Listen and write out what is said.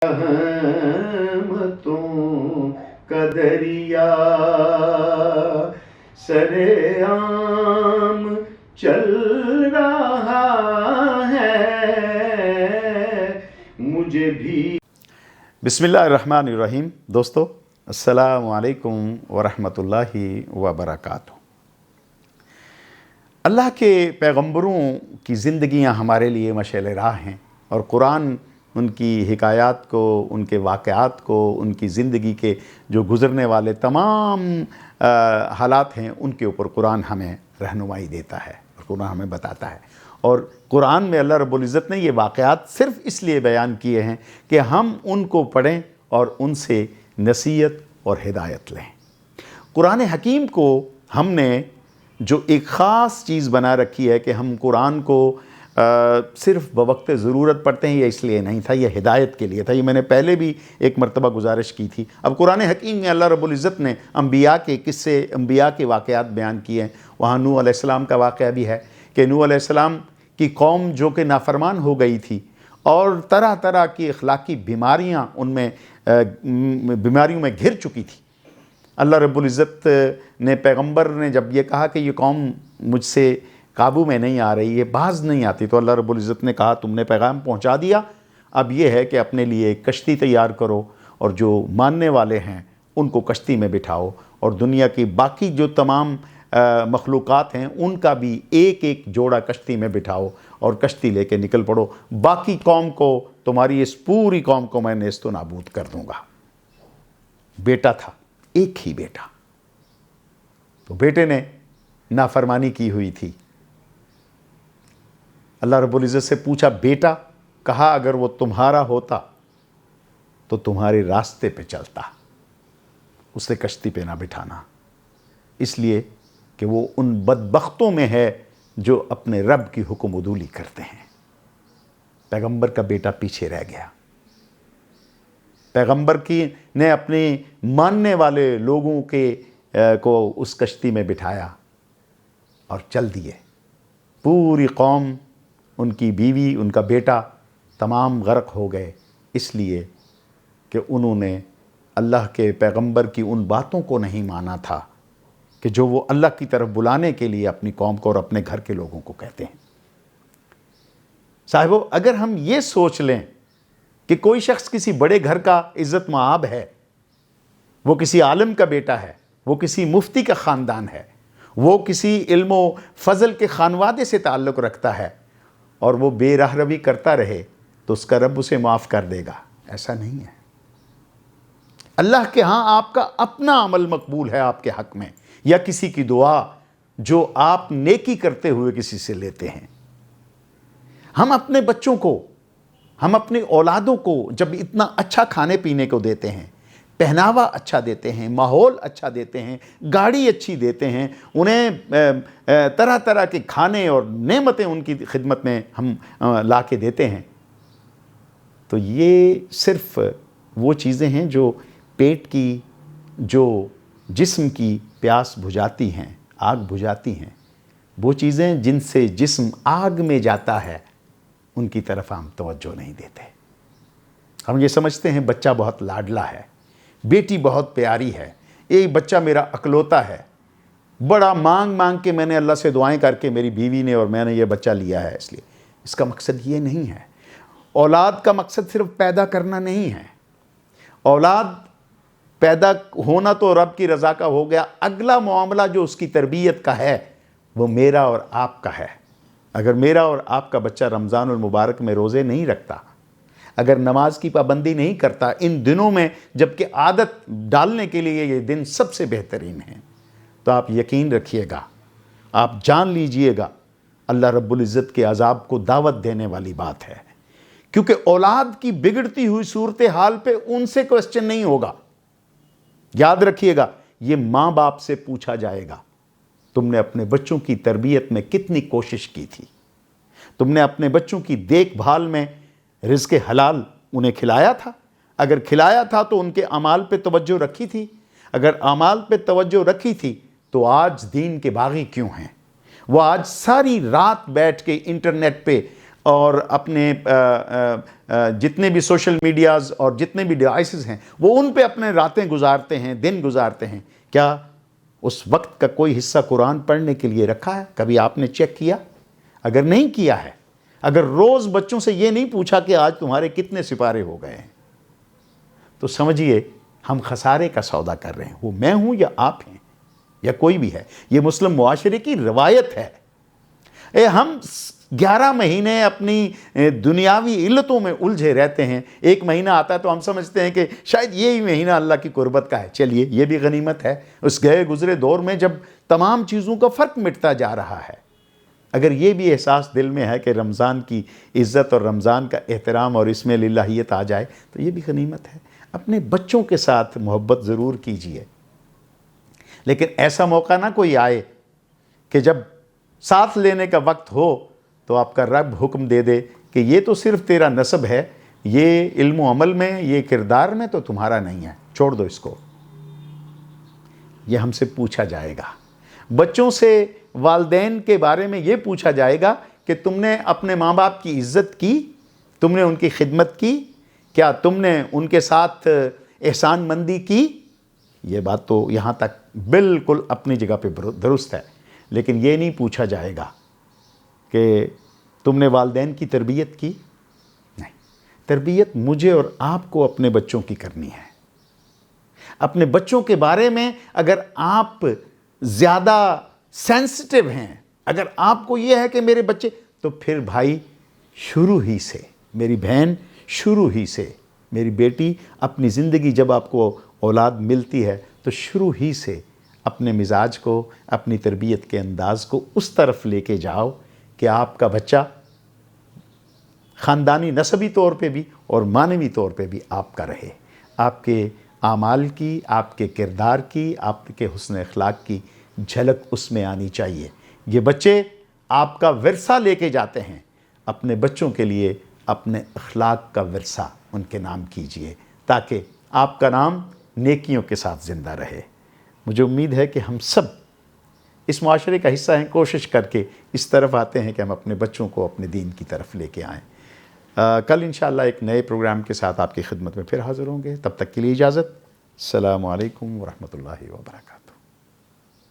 رحمتوں کا دریا سرے عام چل رہا ہے مجھے بھی۔ بسم اللہ الرحمن الرحیم۔ دوستو السلام علیکم ورحمۃ اللہ وبرکاتہ۔ اللہ کے پیغمبروں کی زندگیاں ہمارے لیے مشعل راہ ہیں، اور قرآن ان کی حکایات کو، ان کے واقعات کو، ان کی زندگی کے جو گزرنے والے تمام حالات ہیں ان کے اوپر قرآن ہمیں رہنمائی دیتا ہے اور قرآن ہمیں بتاتا ہے۔ اور قرآن میں اللہ رب العزت نے یہ واقعات صرف اس لیے بیان کیے ہیں کہ ہم ان کو پڑھیں اور ان سے نصیحت اور ہدایت لیں۔ قرآن حکیم کو ہم نے جو ایک خاص چیز بنا رکھی ہے کہ ہم قرآن کو صرف بوقت ضرورت پڑھتے ہیں، یہ اس لیے نہیں تھا، یہ ہدایت کے لیے تھا۔ یہ میں نے پہلے بھی ایک مرتبہ گزارش کی تھی۔ اب قرآن حکیم میں اللہ رب العزت نے انبیاء کے قصے، انبیاء کے واقعات بیان کیے ہیں۔ وہاں نوح علیہ السلام کا واقعہ بھی ہے کہ نوح علیہ السلام کی قوم جو کہ نافرمان ہو گئی تھی اور طرح طرح کی اخلاقی بیماریاں ان میں بیماریوں میں گھر چکی تھی۔ اللہ رب العزت نے پیغمبر نے جب یہ کہا کہ یہ قوم مجھ سے قابو میں نہیں آ رہی ہے، باز نہیں آتی، تو اللہ رب العزت نے کہا تم نے پیغام پہنچا دیا، اب یہ ہے کہ اپنے لیے ایک کشتی تیار کرو اور جو ماننے والے ہیں ان کو کشتی میں بٹھاؤ، اور دنیا کی باقی جو تمام مخلوقات ہیں ان کا بھی ایک ایک جوڑا کشتی میں بٹھاؤ اور کشتی لے کے نکل پڑو، باقی قوم کو، تمہاری اس پوری قوم کو میں نیست و نابود کر دوں گا۔ بیٹا تھا، ایک ہی بیٹا، تو بیٹے نے نافرمانی کی ہوئی تھی۔ اللہ رب العزت سے پوچھا بیٹا، کہا اگر وہ تمہارا ہوتا تو تمہارے راستے پہ چلتا، اسے کشتی پہ نہ بٹھانا، اس لیے کہ وہ ان بدبختوں میں ہے جو اپنے رب کی حکم عدولی کرتے ہیں۔ پیغمبر کا بیٹا پیچھے رہ گیا، پیغمبر نے اپنے ماننے والے لوگوں کو اس کشتی میں بٹھایا اور چل دیے۔ پوری قوم، ان کی بیوی، ان کا بیٹا تمام غرق ہو گئے، اس لیے کہ انہوں نے اللہ کے پیغمبر کی ان باتوں کو نہیں مانا تھا کہ جو وہ اللہ کی طرف بلانے کے لیے اپنی قوم کو اور اپنے گھر کے لوگوں کو کہتے ہیں۔ صاحبو، اگر ہم یہ سوچ لیں کہ کوئی شخص کسی بڑے گھر کا عزت مآب ہے، وہ کسی عالم کا بیٹا ہے، وہ کسی مفتی کا خاندان ہے، وہ کسی علم و فضل کے خانوادے سے تعلق رکھتا ہے، اور وہ بے راہ روی کرتا رہے تو اس کا رب اسے معاف کر دے گا؟ ایسا نہیں ہے۔ اللہ کے ہاں آپ کا اپنا عمل مقبول ہے آپ کے حق میں، یا کسی کی دعا جو آپ نیکی کرتے ہوئے کسی سے لیتے ہیں۔ ہم اپنے بچوں کو، ہم اپنے اولادوں کو جب اتنا اچھا کھانے پینے کو دیتے ہیں، پہناوا اچھا دیتے ہیں، ماحول اچھا دیتے ہیں، گاڑی اچھی دیتے ہیں، انہیں طرح طرح کے کھانے اور نعمتیں ان کی خدمت میں ہم لا کے دیتے ہیں، تو یہ صرف وہ چیزیں ہیں جو پیٹ کی، جو جسم کی پیاس بجھاتی ہیں، آگ بجھاتی ہیں۔ وہ چیزیں جن سے جسم آگ میں جاتا ہے ان کی طرف ہم توجہ نہیں دیتے۔ ہم یہ سمجھتے ہیں بچہ بہت لاڈلا ہے، بیٹی بہت پیاری ہے، یہ بچہ میرا اکلوتا ہے، بڑا مانگ مانگ کے میں نے اللہ سے دعائیں کر کے میری بیوی نے اور میں نے یہ بچہ لیا ہے، اس لیے۔ اس کا مقصد یہ نہیں ہے۔ اولاد کا مقصد صرف پیدا کرنا نہیں ہے۔ اولاد پیدا ہونا تو رب کی رضا کا ہو گیا، اگلا معاملہ جو اس کی تربیت کا ہے وہ میرا اور آپ کا ہے۔ اگر میرا اور آپ کا بچہ رمضان المبارک میں روزے نہیں رکھتا، اگر نماز کی پابندی نہیں کرتا ان دنوں میں، جبکہ عادت ڈالنے کے لیے یہ دن سب سے بہترین ہیں، تو آپ یقین رکھیے گا، آپ جان لیجئے گا، اللہ رب العزت کے عذاب کو دعوت دینے والی بات ہے۔ کیونکہ اولاد کی بگڑتی ہوئی صورتحال پہ ان سے کوسچن نہیں ہوگا۔ یاد رکھیے گا، یہ ماں باپ سے پوچھا جائے گا تم نے اپنے بچوں کی تربیت میں کتنی کوشش کی تھی، تم نے اپنے بچوں کی دیکھ بھال میں رزق حلال انہیں کھلایا تھا؟ اگر کھلایا تھا تو ان کے اعمال پہ توجہ رکھی تھی؟ اگر اعمال پہ توجہ رکھی تھی تو آج دین کے باغی کیوں ہیں؟ وہ آج ساری رات بیٹھ کے انٹرنیٹ پہ اور اپنے جتنے بھی سوشل میڈیاز اور جتنے بھی ڈیوائسز ہیں وہ ان پہ اپنے راتیں گزارتے ہیں، دن گزارتے ہیں، کیا اس وقت کا کوئی حصہ قرآن پڑھنے کے لیے رکھا ہے؟ کبھی آپ نے چیک کیا؟ اگر نہیں کیا ہے، اگر روز بچوں سے یہ نہیں پوچھا کہ آج تمہارے کتنے سپارے ہو گئے ہیں، تو سمجھیے ہم خسارے کا سودا کر رہے ہیں، وہ میں ہوں یا آپ ہیں یا کوئی بھی ہے۔ یہ مسلم معاشرے کی روایت ہے۔ ہم 11 مہینے اپنی دنیاوی علتوں میں الجھے رہتے ہیں، ایک مہینہ آتا ہے تو ہم سمجھتے ہیں کہ شاید یہی مہینہ اللہ کی قربت کا ہے، چلیے یہ بھی غنیمت ہے۔ اس گئے گزرے دور میں جب تمام چیزوں کا فرق مٹتا جا رہا ہے، اگر یہ بھی احساس دل میں ہے کہ رمضان کی عزت اور رمضان کا احترام اور اس میں للہیت آ جائے تو یہ بھی غنیمت ہے۔ اپنے بچوں کے ساتھ محبت ضرور کیجئے، لیکن ایسا موقع نہ کوئی آئے کہ جب ساتھ لینے کا وقت ہو تو آپ کا رب حکم دے دے کہ یہ تو صرف تیرا نسب ہے، یہ علم و عمل میں، یہ کردار میں تو تمہارا نہیں ہے، چھوڑ دو اس کو۔ یہ ہم سے پوچھا جائے گا۔ بچوں سے والدین کے بارے میں یہ پوچھا جائے گا کہ تم نے اپنے ماں باپ کی عزت کی، تم نے ان کی خدمت کی، کیا تم نے ان کے ساتھ احسان مندی کی؟ یہ بات تو یہاں تک بالکل اپنی جگہ پہ درست ہے، لیکن یہ نہیں پوچھا جائے گا کہ تم نے والدین کی تربیت کی؟ نہیں، تربیت مجھے اور آپ کو اپنے بچوں کی کرنی ہے۔ اپنے بچوں کے بارے میں اگر آپ زیادہ سینسٹیو ہیں، اگر آپ کو یہ ہے کہ میرے بچے، تو پھر بھائی شروع ہی سے، میری بہن شروع ہی سے، میری بیٹی اپنی زندگی جب آپ کو اولاد ملتی ہے تو شروع ہی سے اپنے مزاج کو، اپنی تربیت کے انداز کو اس طرف لے کے جاؤ کہ آپ کا بچہ خاندانی نسبی طور پہ بھی اور معنوی طور پہ بھی آپ کا رہے، آپ کے اعمال کی، آپ کے کردار کی، آپ کے حسن اخلاق کی جھلک اس میں آنی چاہیے۔ یہ بچے آپ کا ورثہ لے کے جاتے ہیں، اپنے بچوں کے لیے اپنے اخلاق کا ورثہ ان کے نام کیجئے تاکہ آپ کا نام نیکیوں کے ساتھ زندہ رہے۔ مجھے امید ہے کہ ہم سب اس معاشرے کا حصہ ہیں، کوشش کر کے اس طرف آتے ہیں کہ ہم اپنے بچوں کو اپنے دین کی طرف لے کے آئیں۔ کل انشاءاللہ ایک نئے پروگرام کے ساتھ آپ کی خدمت میں پھر حاضر ہوں گے، تب تک کے لیے اجازت۔ السلام علیکم ورحمۃ اللہ وبرکاتہ۔